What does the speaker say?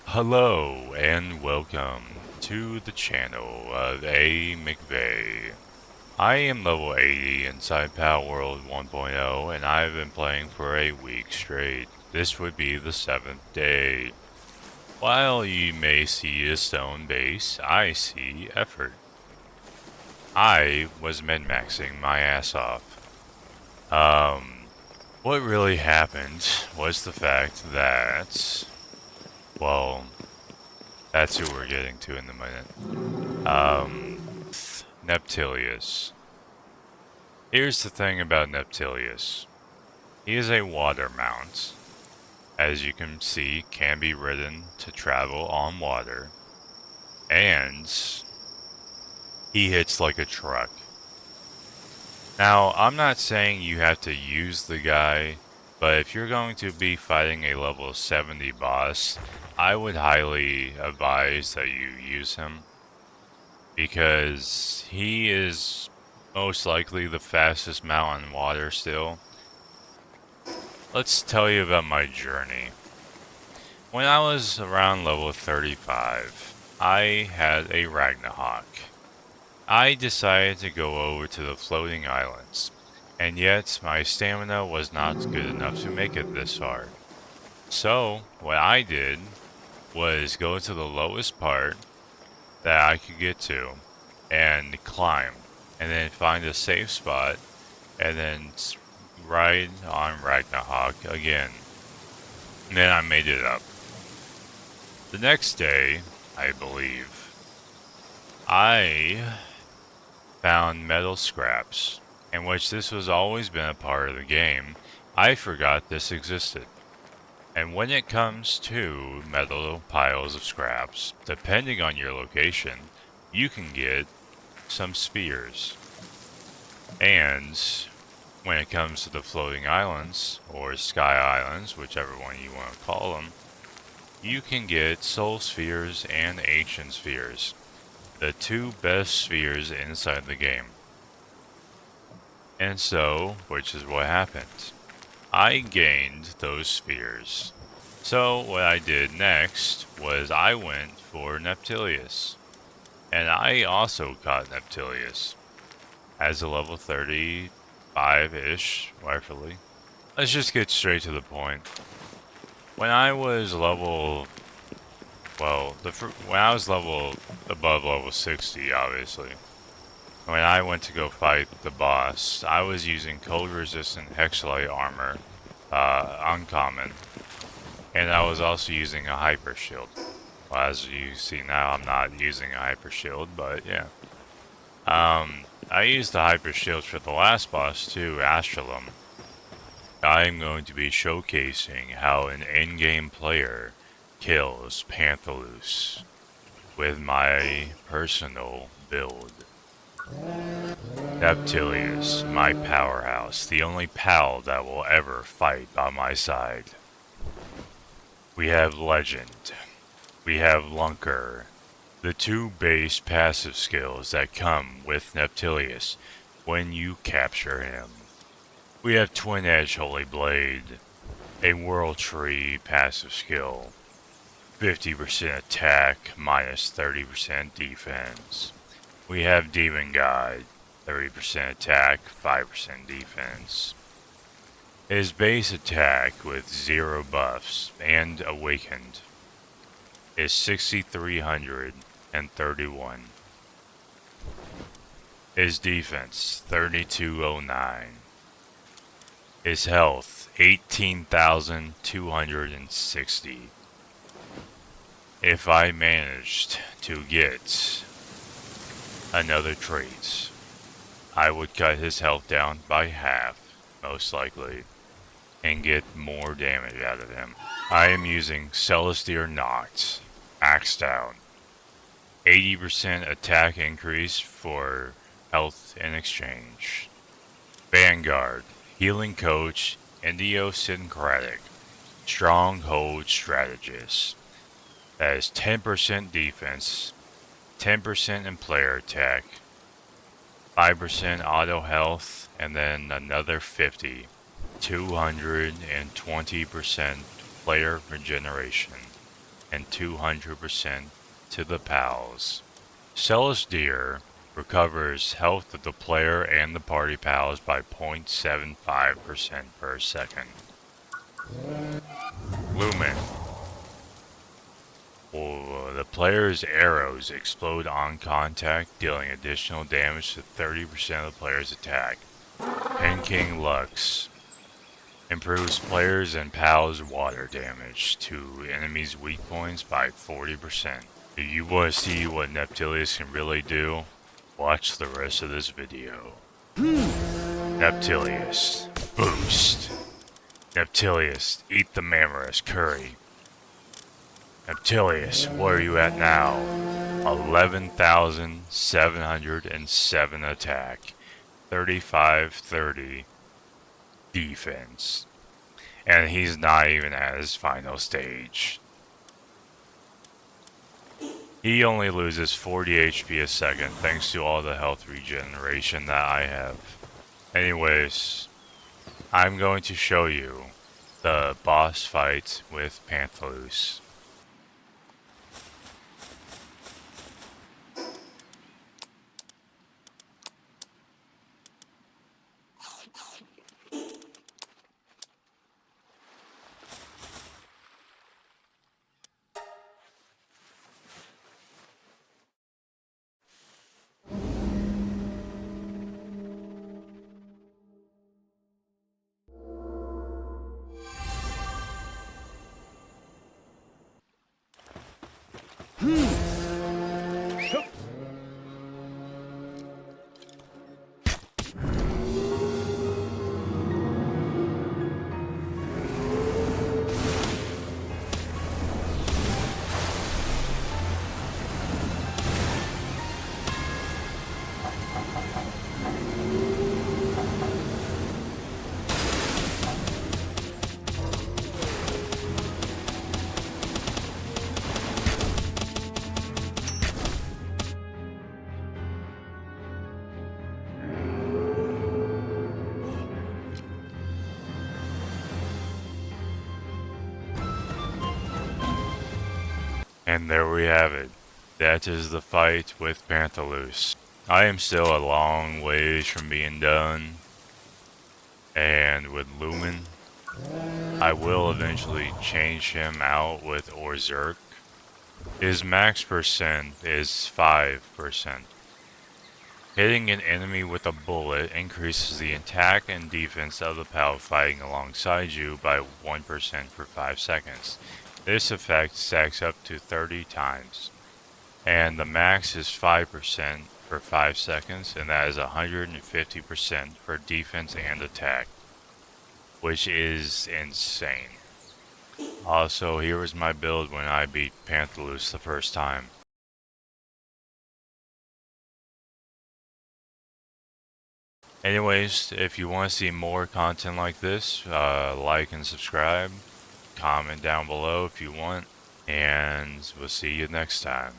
Hello and welcome to the channel of A. McVeigh. I am level 80 inside Palworld 1.0 and I've been playing for a week straight. This would be the 7th day. While you may see a stone base, I see effort. I was min-maxing my ass off. What really happened was the fact that, well, that's who we're getting to in a minute. Neptilius. Here's the thing about Neptilius. He is a water mount. As you can see, can be ridden to travel on water. And he hits like a truck. Now, I'm not saying you have to use the guy, but if you're going to be fighting a level 70 boss, I would highly advise that you use him. Because he is most likely the fastest mount in water still. Let's tell you about my journey. When I was around level 35, I had a Ragnarok. I decided to go over to the floating islands, and yet my stamina was not good enough to make it this far. So, what I did was go to the lowest part that I could get to and climb, and then find a safe spot, and then ride on Ragnarok again. And then I made it up. The next day, I believe, I found metal scraps, in which this was always been a part of the game. I forgot this existed. And when it comes to metal piles of scraps, depending on your location, you can get some spears. And when it comes to the floating islands, or sky islands, whichever one you want to call them, you can get soul spheres and ancient spheres, the two best spheres inside the game. And so, which is what happened. I gained those spheres. So what I did next was I went for Neptilius. And I also caught Neptilius as a level 35-ish, rightfully. Let's just get straight to the point. When I was level, when I was level above level 60, obviously. When I went to go fight the boss, I was using cold-resistant Hexalite armor, uncommon, and I was also using a hyper shield. Well, as you see now, I'm not using a hyper shield, but yeah. I used the hyper shield for the last boss too, Astralum. I'm going to be showcasing how an in-game player kills Panthalus with my personal build. Neptilius, my powerhouse, the only pal that will ever fight by my side. We have Legend. We have Lunker. The two base passive skills that come with Neptilius when you capture him. We have Twin Edge Holy Blade, a World Tree passive skill. 50% attack, minus 30% defense. We have Demon Guide, 30% attack, 5% defense. His base attack with 0 buffs and awakened is 6,331. His defense, 3,209. His health, 18,260. If I managed to get another trait, I would cut his health down by half, most likely, and get more damage out of him. I am using Celestier Noct, Axe Down. 80% attack increase for health in exchange. Vanguard, Healing Coach, Idiosyncratic, Stronghold Strategist. That is 10% defense, 10% in player attack, 5% auto health, and then another 50, 220% player regeneration, and 200% to the pals. Celestia recovers health of the player and the party pals by 0.75% per second. Lumen. The player's arrows explode on contact, dealing additional damage to 30% of the player's attack. King Lux improves players' and pals' water damage to enemies' weak points by 40%. If you want to see what Neptilius can really do, watch the rest of this video. Neptilius Boost. Neptilius, eat the Mammoris curry. Neptilius, where are you at now? 11,707 attack, 3530 defense. And he's not even at his final stage. He only loses 40 HP a second thanks to all the health regeneration that I have. Anyways, I'm going to show you the boss fight with Panthalus. And there we have it. That is the fight with Panthalus. I am still a long ways from being done. And with Lumen, I will eventually change him out with Orzerk. His max percent is 5%. Hitting an enemy with a bullet increases the attack and defense of the pal fighting alongside you by 1% for 5 seconds. This effect stacks up to 30 times. And the max is 5% for 5 seconds, and that is 150% for defense and attack, which is insane. Also, here was my build when I beat Panthalus the first time. Anyways, if you want to see more content like this, like and subscribe. Comment down below if you want, and we'll see you next time.